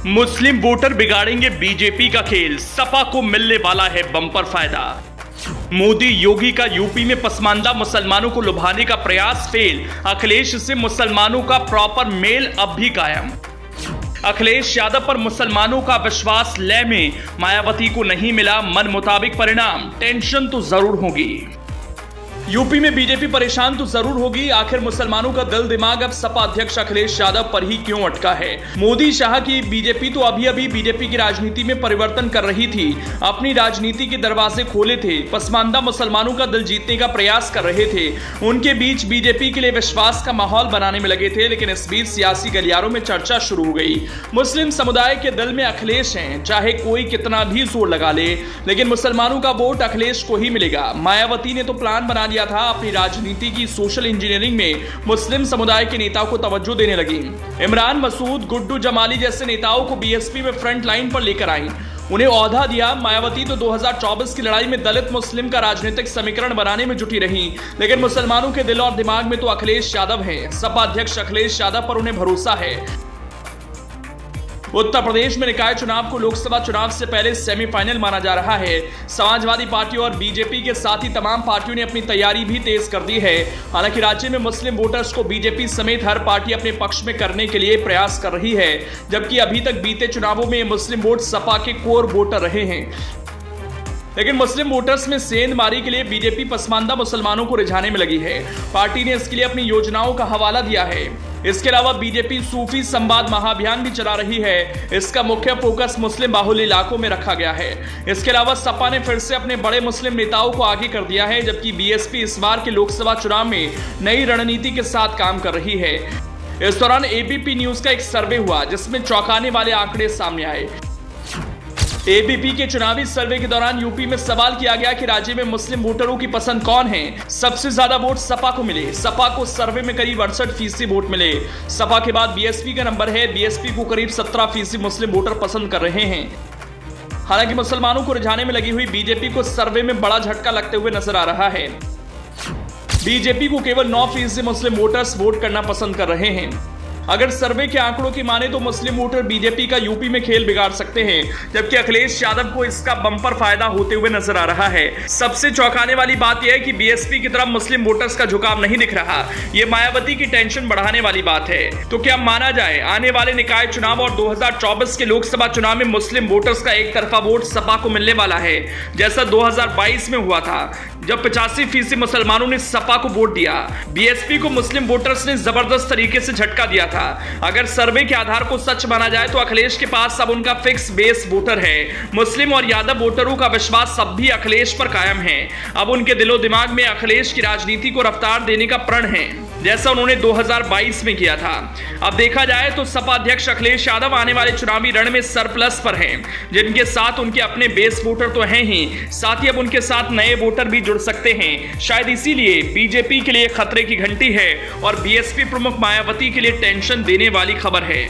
मुस्लिम voter बिगाड़ेंगे BJP का खेल, सपा को मिलने वाला है बम्पर फायदा। मोदी योगी का यूपी में पसमानदा मुसलमानों को लुभाने का प्रयास फेल, अखिलेश से मुसलमानों का प्रॉपर मेल अब भी कायम। अखिलेश यादव पर मुसलमानों का विश्वास लय में, मायावती को नहीं मिला मन मुताबिक परिणाम, टेंशन तो जरूर होगी। यूपी में बीजेपी परेशान तो जरूर होगी, आखिर मुसलमानों का दिल दिमाग अब सपा अध्यक्ष अखिलेश यादव पर ही क्यों अटका है। मोदी शाह की बीजेपी तो अभी बीजेपी की राजनीति में परिवर्तन कर रही थी, अपनी राजनीति के दरवाजे खोले थे, पसमानदा मुसलमानों का दिल जीतने का प्रयास कर रहे थे, उनके बीच बीजेपी के लिए विश्वास का माहौल बनाने में लगे थे। लेकिन इस बीच सियासी गलियारों में चर्चा शुरू हो गई। मुस्लिम समुदाय के दिल में अखिलेश हैं, चाहे कोई कितना भी जोर लगा ले, लेकिन मुसलमानों का वोट अखिलेश को ही मिलेगा। मायावती ने तो प्लान बना लिया था, अपनी राजनीति की सोशल इंजीनियरिंग में मुस्लिम समुदाय के नेताओं को तवज्जो देने लगी। इमरान मसूद, गुड्डू जमाली जैसे नेताओं को बीएसपी में फ्रंट लाइन पर लेकर आई, उन्हें ओहदा दिया। मायावती तो 2024 की लड़ाई में दलित मुस्लिम का राजनीतिक समीकरण बनाने में जुटी रही, लेकिन मुसलमानों के दिल और दिमाग में तो अखिलेश यादव हैं। सपा अध्यक्ष अखिलेश यादव पर उन्हें भरोसा है। उत्तर प्रदेश में निकाय चुनाव को लोकसभा चुनाव से पहले सेमीफाइनल माना जा रहा है। समाजवादी पार्टी और बीजेपी के साथ ही तमाम पार्टियों ने अपनी तैयारी भी तेज कर दी है। हालांकि राज्य में मुस्लिम वोटर्स को बीजेपी समेत हर पार्टी अपने पक्ष में करने के लिए प्रयास कर रही है, जबकि अभी तक बीते चुनावों में मुस्लिम वोट सपा के कोर वोटर रहे हैं। लेकिन मुस्लिम वोटर्स में सेंधमारी के लिए बीजेपी पसमानदा मुसलमानों को रिझाने में लगी है। पार्टी ने इसके लिए अपनी योजनाओं का हवाला दिया है। इसके अलावा बीजेपी सूफी संवाद महाअभियान भी चला रही है। इसका मुख्य फोकस मुस्लिम बाहुल्य इलाकों में रखा गया है। इसके अलावा सपा ने फिर से अपने बड़े मुस्लिम नेताओं को आगे कर दिया है, जबकि बीएसपी इस बार के लोकसभा चुनाव में नई रणनीति के साथ काम कर रही है। इस दौरान एबीपी न्यूज का एक सर्वे हुआ, जिसमें चौंकाने वाले आंकड़े सामने आए। एबीपी के चुनावी सर्वे के दौरान यूपी में सवाल किया गया कि राज्य में मुस्लिम वोटरों की पसंद कौन है। सबसे ज्यादा वोट सपा को मिले। सपा को सर्वे में करीब 68% वोट मिले। सपा के बाद बीएसपी का नंबर है। बीएसपी को करीब 17% मुस्लिम वोटर पसंद कर रहे हैं। हालांकि मुसलमानों को रिझाने में लगी हुई बीजेपी को सर्वे में बड़ा झटका लगते हुए नजर आ रहा है। बीजेपी को केवल 9% मुस्लिम वोटर्स वोट करना पसंद कर रहे हैं। अगर सर्वे के आंकड़ों की माने तो मुस्लिम वोटर बीजेपी का यूपी में खेल बिगाड़ सकते हैं, जबकि अखिलेश यादव को इसका बम्पर फायदा होते हुए नजर आ रहा है। सबसे चौंकाने वाली बात यह है कि बीएसपी की तरफ मुस्लिम वोटर्स का झुकाव नहीं दिख रहा। यह मायावती की टेंशन बढ़ाने वाली बात है। तो क्या माना जाए, आने वाले निकाय चुनाव और 2024 के लोकसभा चुनाव में मुस्लिम वोटर्स का एक तरफा वोट सपा को मिलने वाला है, जैसा 2022 में हुआ था, जब 85% मुसलमानों ने सपा को वोट दिया। बीएसपी को मुस्लिम वोटर्स ने जबरदस्त तरीके से झटका दिया था। अगर सर्वे के आधार को सच माना जाए तो अखिलेश के पास अब उनका फिक्स बेस वोटर है। मुस्लिम और यादव वोटरों का विश्वास अब भी अखिलेश पर कायम है। अब उनके दिलो दिमाग में अखिलेश की राजनीति को रफ्तार देने का प्रण है, जैसा उन्होंने 2022 में किया था। अब देखा जाए तो सपा अध्यक्ष अखिलेश यादव आने वाले चुनावी रण में सरप्लस पर हैं, जिनके साथ उनके अपने बेस वोटर तो हैं ही, साथ ही अब उनके साथ नए वोटर भी जुड़ सकते हैं। शायद इसीलिए बीजेपी के लिए खतरे की घंटी है और बीएसपी प्रमुख मायावती के लिए टेंशन देने वाली खबर है।